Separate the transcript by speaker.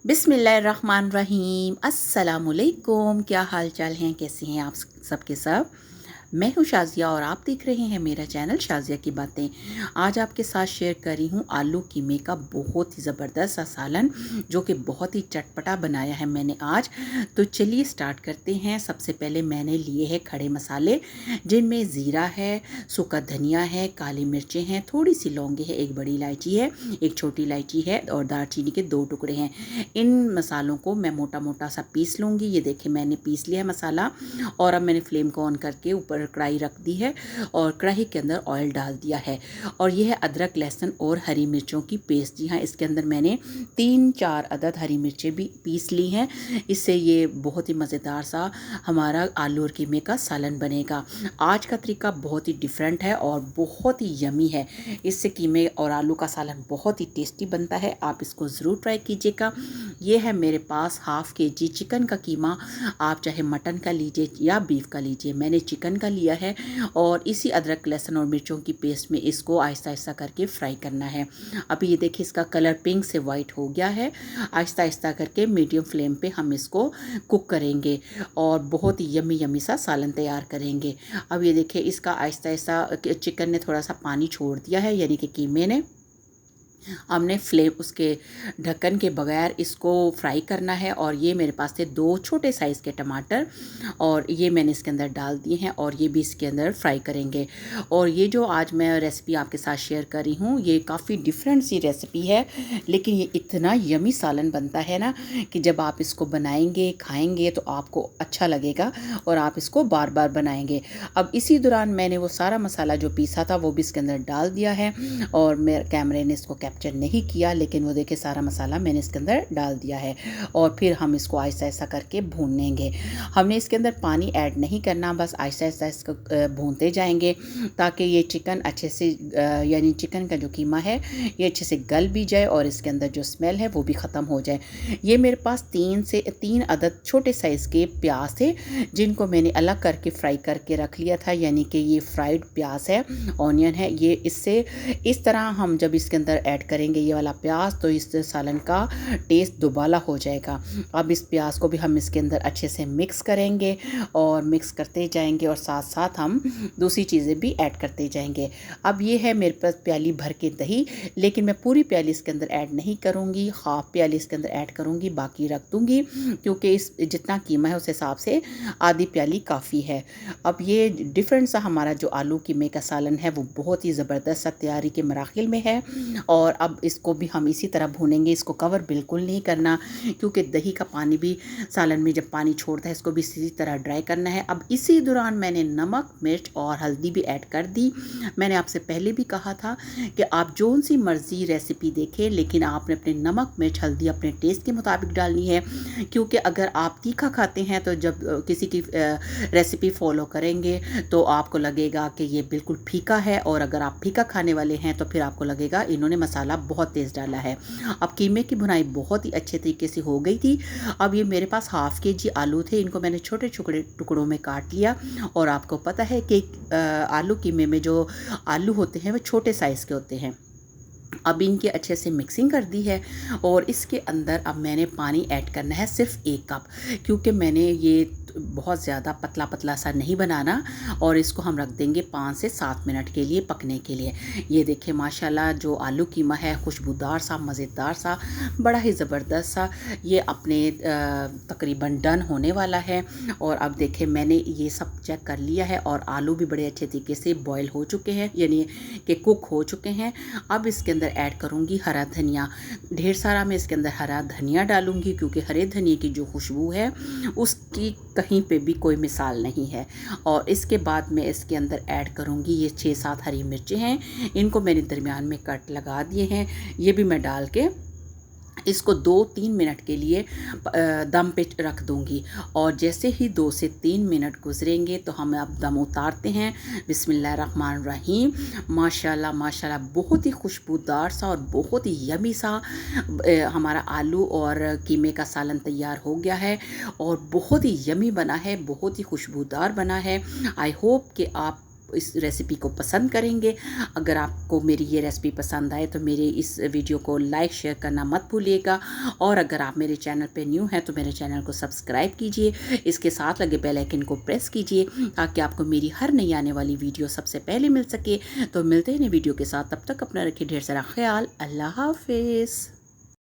Speaker 1: बिस्मिल्लाहिर्रहमानिर्रहीम। अस्सलामुअलैकुम। क्या हाल चाल हैं, कैसे हैं आप सबके सब। मैं हूँ शाज़िया और आप देख रहे हैं मेरा चैनल शाज़िया की बातें। आज आपके साथ शेयर कर रही हूँ आलू कीमे का बहुत ही ज़बरदस्त सा सालन, जो कि बहुत ही चटपटा बनाया है मैंने आज। तो चलिए स्टार्ट करते हैं। सबसे पहले मैंने लिए हैं खड़े मसाले, जिनमें ज़ीरा है, सूखा धनिया है, काली मिर्चें हैं, थोड़ी सी लौंगे है, एक बड़ी इलायची है, एक छोटी इलायची है और दालचीनी के 2 टुकड़े हैं। इन मसालों को मैं मोटा मोटा सा पीस लूँगी। ये देखिए मैंने पीस लिया है मसाला। और अब मैंने फ्लेम को ऑन करके ऊपर कढ़ाई रख दी है और कढ़ाई के अंदर ऑयल डाल दिया है। और ये है अदरक, लहसुन और हरी मिर्चों की पेस्ट। जी हाँ, इसके अंदर मैंने 3-4 अदद हरी मिर्चें भी पीस ली हैं। इससे ये बहुत ही मज़ेदार सा हमारा आलू और कीमे का सालन बनेगा। आज का तरीका बहुत ही डिफरेंट है और बहुत ही यमी है। इससे कीमे और आलू का सालन बहुत ही टेस्टी बनता है। आप इसको ज़रूर ट्राई कीजिएगा। ये है मेरे पास हाफ़ केजी चिकन का कीमा। आप चाहे मटन का लीजिए या बीफ का लीजिए, मैंने चिकन का लिया है। और इसी अदरक, लहसुन और मिर्चों की पेस्ट में इसको आहिस्ता आहिस्ता करके फ्राई करना है। अभी ये देखिए इसका कलर पिंक से वाइट हो गया है। आहिस्ता आहिस्ता करके मीडियम फ्लेम पे हम इसको कुक करेंगे और बहुत ही यमी यमी सा सालन तैयार करेंगे। अब ये देखिए इसका आहिस्ता आहिस्ता चिकन ने थोड़ा सा पानी छोड़ दिया है, यानी कि कीमे ने। हमने फ्लेम उसके ढक्कन के बगैर इसको फ्राई करना है। और ये मेरे पास थे 2 छोटे साइज़ के टमाटर और ये मैंने इसके अंदर डाल दिए हैं और ये भी इसके अंदर फ्राई करेंगे। और ये जो आज मैं रेसिपी आपके साथ शेयर कर रही हूँ, ये काफ़ी डिफरेंट सी रेसिपी है, लेकिन ये इतना यमी सालन बनता है ना कि जब आप इसको बनाएंगे, खाएंगे तो आपको अच्छा लगेगा और आप इसको बार बार बनाएंगे। अब इसी दौरान मैंने वो सारा मसाला जो पीसा था वो भी इसके अंदर डाल दिया है और मेरे कैमरे ने इसको कैप्चर नहीं किया, लेकिन वो देखिए सारा मसाला मैंने इसके अंदर डाल दिया है। और फिर हम इसको आहिस्ता आहिस्ता करके भूनेंगे। हमने इसके अंदर पानी ऐड नहीं करना, बस आहिस्ता आहिस्ता इसको भूनते जाएंगे ताकि ये चिकन अच्छे से यानी चिकन का जो कीमा है ये अच्छे से गल भी जाए और इसके अंदर जो स्मेल है वो भी ख़त्म हो जाए। ये मेरे पास 3 अदद छोटे साइज़ के प्याज थे, जिनको मैंने अलग करके फ्राई करके रख लिया था, यानी कि ये फ्राइड प्याज है, ऑनियन है। ये इससे इस तरह हम जब इसके अंदर ऐड करेंगे ये वाला प्याज, तो इस सालन का टेस्ट दुबाला हो जाएगा। अब इस प्याज को भी हम इसके अंदर अच्छे से मिक्स करेंगे और मिक्स करते जाएंगे और साथ साथ हम दूसरी चीज़ें भी ऐड करते जाएंगे। अब ये है मेरे पास प्याली भर के दही, लेकिन मैं पूरी प्याली इसके अंदर ऐड नहीं करूँगी, हाफ प्याली इसके अंदर ऐड करूँगी, बाकी रख दूँगी, क्योंकि इस जितना कीमा है उस हिसाब से आधी प्याली काफ़ी है। अब ये डिफरेंट सा हमारा जो आलू कीमे का सालन है वो बहुत ही ज़बरदस्त सा तैयारी के मराहिल में है। और अब इसको भी हम इसी तरह भूनेंगे। इसको कवर बिल्कुल नहीं करना, क्योंकि दही का पानी भी सालन में जब पानी छोड़ता है इसको भी इसी तरह ड्राई करना है। अब इसी दौरान मैंने नमक, मिर्च और हल्दी भी ऐड कर दी। मैंने आपसे पहले भी कहा था कि आप जोन सी मर्ज़ी रेसिपी देखें, लेकिन आपने अपने नमक, मिर्च, हल्दी अपने टेस्ट के मुताबिक डालनी है, क्योंकि अगर आप तीखा खाते हैं तो जब किसी की रेसिपी फॉलो करेंगे तो आपको लगेगा कि ये बिल्कुल फीका है, और अगर आप फीका खाने वाले हैं तो फिर आपको लगेगा इन्होंने मसाला बहुत तेज़ डाला है। अब कीमे की भुनाई बहुत ही अच्छे तरीके से हो गई थी। अब ये मेरे पास हाफ़ केजी आलू थे, इनको मैंने छोटे छोटे टुकड़ों में काट लिया। और आपको पता है कि आलू कीमे में जो आलू होते हैं वो छोटे साइज़ के होते हैं। अब इनकी अच्छे से मिक्सिंग कर दी है और इसके अंदर अब मैंने पानी ऐड करना है सिर्फ 1 कप, क्योंकि मैंने ये बहुत ज़्यादा पतला पतला सा नहीं बनाना। और इसको हम रख देंगे 5 से 7 मिनट के लिए पकने के लिए। ये देखिए माशाल्लाह जो आलू कीमा है खुशबूदार सा, मज़ेदार सा, बड़ा ही ज़बरदस्त सा, ये अपने तकरीबन डन होने वाला है। और अब देखिए मैंने ये सब चेक कर लिया है और आलू भी बड़े अच्छे तरीके से बॉयल हो चुके हैं, यानी कि कुक हो चुके हैं। अब इसके अंदर ऐड करूँगी हरा धनिया, ढेर सारा मैं इसके अंदर हरा धनिया डालूँगी, क्योंकि हरे धनिए की जो खुशबू है उसकी कहीं पे भी कोई मिसाल नहीं है। और इसके बाद मैं इसके अंदर ऐड करूँगी ये 6-7 हरी मिर्चें हैं, इनको मैंने दरमियान में कट लगा दिए हैं, ये भी मैं डाल के इसको 2-3 मिनट के लिए दम पे रख दूँगी। और जैसे ही 2 से 3 मिनट गुजरेंगे तो हम अब दम उतारते हैं। बिस्मिल्लाहिर्रहमानिर्रहीम। माशाल्लाह माशाल्लाह बहुत ही खुशबूदार सा और बहुत ही यमी सा हमारा आलू और कीमे का सालन तैयार हो गया है और बहुत ही यमी बना है, बहुत ही खुशबूदार बना है। आई होप कि आप इस रेसिपी को पसंद करेंगे। अगर आपको मेरी ये रेसिपी पसंद आए तो मेरे इस वीडियो को लाइक शेयर करना मत भूलिएगा, और अगर आप मेरे चैनल पे न्यू हैं तो मेरे चैनल को सब्सक्राइब कीजिए, इसके साथ लगे बेल आइकन को प्रेस कीजिए ताकि आपको मेरी हर नई आने वाली वीडियो सबसे पहले मिल सके। तो मिलते हैं नई वीडियो के साथ, तब तक अपना रखिए ढेर सारा ख्याल। अल्लाह हाफिज़।